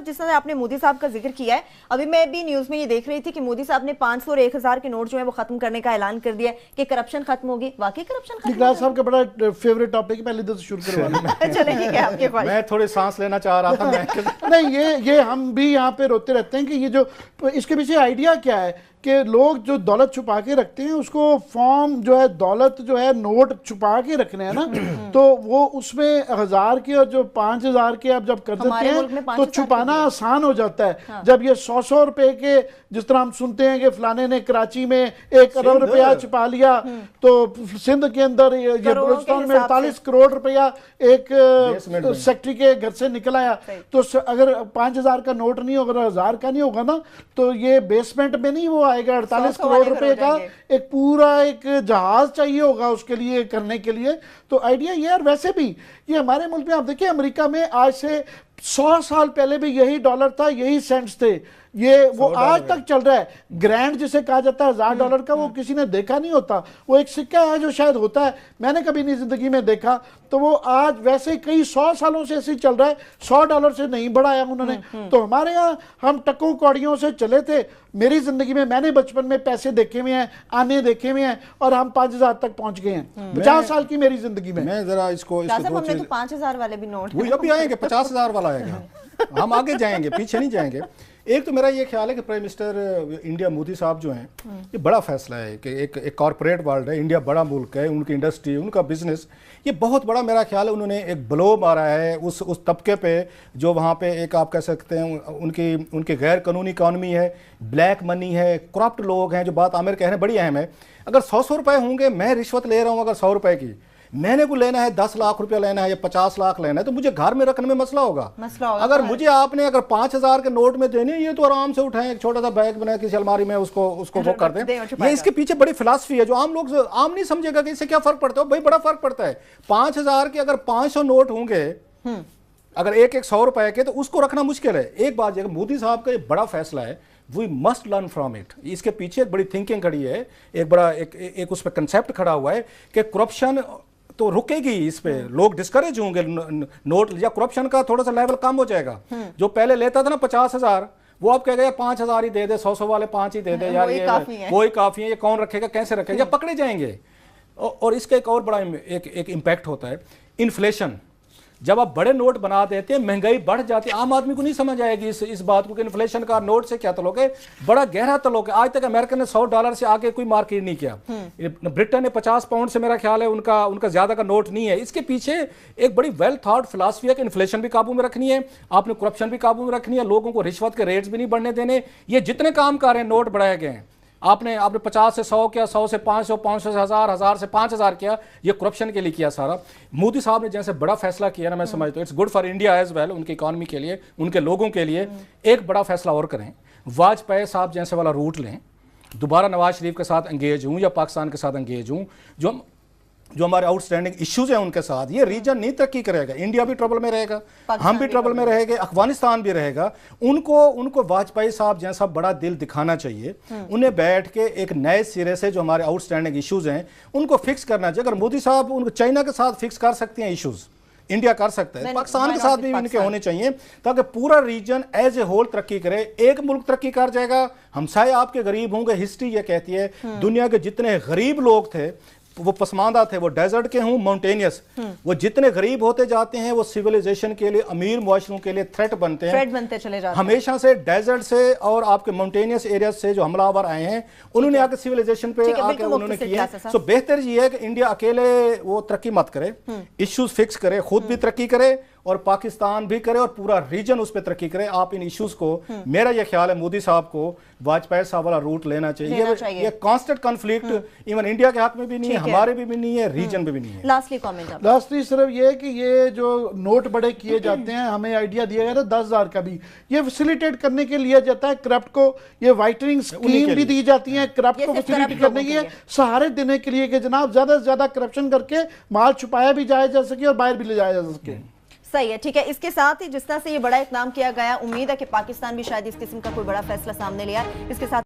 जिस तरह आपने मोदी साहब का जिक्र किया है, अभी मैं भी न्यूज में ये देख रही थी कि मोदी साहब ने 500 और 1000 के नोट जो है वो खत्म करने का ऐलान कर दिया है कि करप्शन खत्म होगी। वाकई करप्शन खत्म होगी? साहब का बड़ा फेवरेट टॉपिक है, पहले इधर से शुरू करवा चले ठीक है आपके पास। मैं थोड़ी सांस लेना चाह रहा था नहीं, ये हम भी यहाँ पे रोते रहते हैं कि ये जो इसके पीछे आइडिया क्या है कि लोग जो दौलत छुपा के रखते हैं उसको फॉर्म जो है दौलत जो है नोट छुपा के रखने हैं ना, तो वो उसमें 1000 के और जो 5000 के आप जब कर देते हैं तो छुपाना आसान हो जाता है। हाँ। जब ये 100 रुपए के, जिस तरह हम सुनते हैं कि फलाने ने कराची में 1 अरब रुपया छुपा लिया, तो सिंध के अंदर ये बलूचिस्तान में 48 करोड़ रुपया एक सेक्रेटरी के घर से निकल आया। तो अगर 5000 का नोट नहीं होगा, 1000 का नहीं होगा ना, तो ये बेसमेंट में नहीं वो आएगा। 48 करोड़ रुपए का एक पूरा एक जहाज चाहिए होगा उसके लिए करने के लिए। तो आइडिया ये, और वैसे भी ये हमारे मुल्क में आप देखिए, अमेरिका में आज से 100 साल पहले भी यही डॉलर था, यही सेंट्स थे, ये वो आज तक चल रहा है। ग्रैंड जिसे कहा जाता है $1000 का, वो किसी ने देखा नहीं होता। वो एक सिक्का है जो शायद होता है, मैंने कभी नहीं जिंदगी में देखा। तो वो आज वैसे कई 100 सालों से ऐसे चल रहा है, $100 से नहीं बढ़ाया उन्होंने। तो हमारे यहाँ हम टकों कौड़ियों से चले थे। मेरी जिंदगी में मैंने बचपन में पैसे देखे हुए हैं, आने देखे हुए हैं, और हम 5000 तक पहुंच गए हैं 50 साल की मेरी जिंदगी में। मैं जरा इसको हमने तो 5000 वाले भी नोट, वो अभी आएंगे, 50000 वाला आएगा। हम आगे जाएंगे, पीछे नहीं जाएंगे। एक तो मेरा ये ख्याल है कि प्राइम मिनिस्टर इंडिया मोदी साहब जो हैं, ये बड़ा फैसला है कि एक कॉर्पोरेट वर्ल्ड है, इंडिया बड़ा मुल्क है, उनकी इंडस्ट्री, उनका बिजनेस, ये बहुत बड़ा मेरा ख्याल है उन्होंने एक ब्लो मारा है उस तबके पे जो वहाँ पे एक आप कह सकते हैं उनकी गैर कानूनी इकॉनमी है, ब्लैक मनी है, करप्ट लोग हैं। जो बात आमिर कह रहे हैं बड़ी अहम है। अगर 100 रुपए होंगे, मैं रिश्वत ले रहा हूँ अगर 100 रुपए की, मैंने को लेना है 10 लाख रुपया लेना है या 50 लाख लेना है, तो मुझे घर में रखने में मसला होगा। अगर मुझे आपने अगर 5000 के नोट में देने, ये तो आराम से उठाएं, एक छोटा सा बैग बनाए किसी अलमारी में, उसको वो कर दें। ये इसके पीछे बड़ी फिलॉसफी है जो आम लोग आम नहीं समझेगा कि इससे क्या फर्क पड़ता है। भाई बड़ा फर्क पड़ता है। 5000 के अगर 500 नोट होंगे, अगर एक 100 रुपए के, तो उसको रखना मुश्किल है। एक बात मोदी साहब का ये बड़ा फैसला है, we must learn from it. इसके पीछे एक बड़ी थिंकिंग खड़ी है, एक बड़ा एक उस पर कंसेप्ट खड़ा हुआ है कि करप्शन तो रुकेगी। इस पे लोग डिस्करेज होंगे, नोट या करप्शन का थोड़ा सा लेवल कम हो जाएगा। जो पहले लेता था ना 50,000, वो आप कहेगा यार 5000 ही दे दे, 100 वाले 5 ही दे दे यार, ये वही काफी है, ये कौन रखेगा, कैसे रखेगा, या पकड़े जाएंगे। और इसका एक और बड़ा एक इम्पैक्ट होता है इन्फ्लेशन। जब आप बड़े नोट बना देते हैं, महंगाई बढ़ जाती है। आम आदमी को नहीं समझ आएगी इस बात को कि इन्फ्लेशन का नोट से क्या तल्लुक है। बड़ा गहरा तल्लुक है। आज तक अमेरिका ने $100 से आगे कोई मार्केट नहीं किया। ब्रिटेन ने 50 पाउंड से, मेरा ख्याल है उनका ज्यादा का नोट नहीं है। इसके पीछे एक बड़ी वेल थॉट फिलॉसफी है कि इन्फ्लेशन भी काबू में रखनी है, आपने करप्शन भी काबू में रखनी है, लोगों को रिश्वत के रेट्स भी नहीं बढ़ने देने। ये जितने काम कर रहे हैं, नोट बढ़ाए गए हैं, आपने 50 से 100 किया, 100 से 500, 500 से 1000, 1000 से 5000 किया, ये करप्शन के लिए किया सारा। मोदी साहब ने जैसे बड़ा फैसला किया ना, मैं समझता हूँ it's good for India as well, उनकी इकॉनमी के लिए, उनके लोगों के लिए। एक बड़ा फैसला और करें, वाजपेयी साहब जैसे वाला रूट लें, दोबारा नवाज शरीफ के साथ एंगेज हूँ या पाकिस्तान के साथ एंगेज हूँ। जो हमारे आउटस्टैंडिंग इश्यूज हैं उनके साथ, ये रीजन नहीं तरक्की करेगा, इंडिया भी ट्रबल में रहेगा, हम भी ट्रबल में रहेंगे, अफगानिस्तान भी रहेगा। उनको वाजपेयी साहब जैसा बड़ा दिल दिखाना चाहिए। उन्हें बैठ के एक नए सिरे से जो हमारे आउटस्टैंडिंग इश्यूज हैं उनको फिक्स करना चाहिए। अगर मोदी साहब उनको चाइना के साथ फिक्स कर सकते हैं इश्यूज, इंडिया कर सकता है, पाकिस्तान के साथ भी इनके होने चाहिए, ताकि पूरा रीजन एज ए होल तरक्की करे। एक मुल्क तरक्की कर जाएगा, हमसाए आपके गरीब होंगे। हिस्ट्री ये कहती है दुनिया के जितने गरीब लोग थे वो पसमानदा थे, वो डेजर्ट के हों माउंटेनियस, वो जितने गरीब होते जाते हैं वो सिविलाइजेशन के लिए, अमीर मुआशरों के लिए थ्रेट बनते चले जाते हैं। हमेशा से डेजर्ट से और आपके माउंटेनियस एरिया से जो हमलावर आए हैं, उन्होंने आके सिविलाइजेशन पे आके उन्होंने किए। सो बेहतर ये है कि इंडिया अकेले वो तरक्की मत करे, इश्यूज फिक्स करे, खुद भी तरक्की करे और पाकिस्तान भी करे और पूरा रीजन उस पर तरक्की करे। आप इन इश्यूज को, मेरा ये ख्याल है मोदी साहब को वाजपेयी साहब वाला रूट लेना चाहिए। ये कांस्टेंट कॉन्फ्लिक्ट इवन इंडिया के हाथ में भी नहीं है, हमारे भी नहीं है, रीजन में भी नहीं है। लास्टली सिर्फ ये है कि ये जो नोट बड़े किए जाते हैं, हमें आइडिया दिया गया था 10,000 का भी, ये फैसिलिटेट करने के लिए जाता है करप्ट को। ये वाइटनिंग स्कीम भी दी जाती है करप्ट को फैसिलिटेट करने की, सहारे देने के लिए कि जनाब ज्यादा से ज्यादा करप्शन करके माल छुपाया भी जाया जा सके और बाहर भी ले जाया जा सके। सही है, ठीक है। इसके साथ ही जिस तरह से ये बड़ा इकदाम किया गया, उम्मीद है कि पाकिस्तान भी शायद इस किस्म का कोई बड़ा फैसला सामने लिया। इसके साथ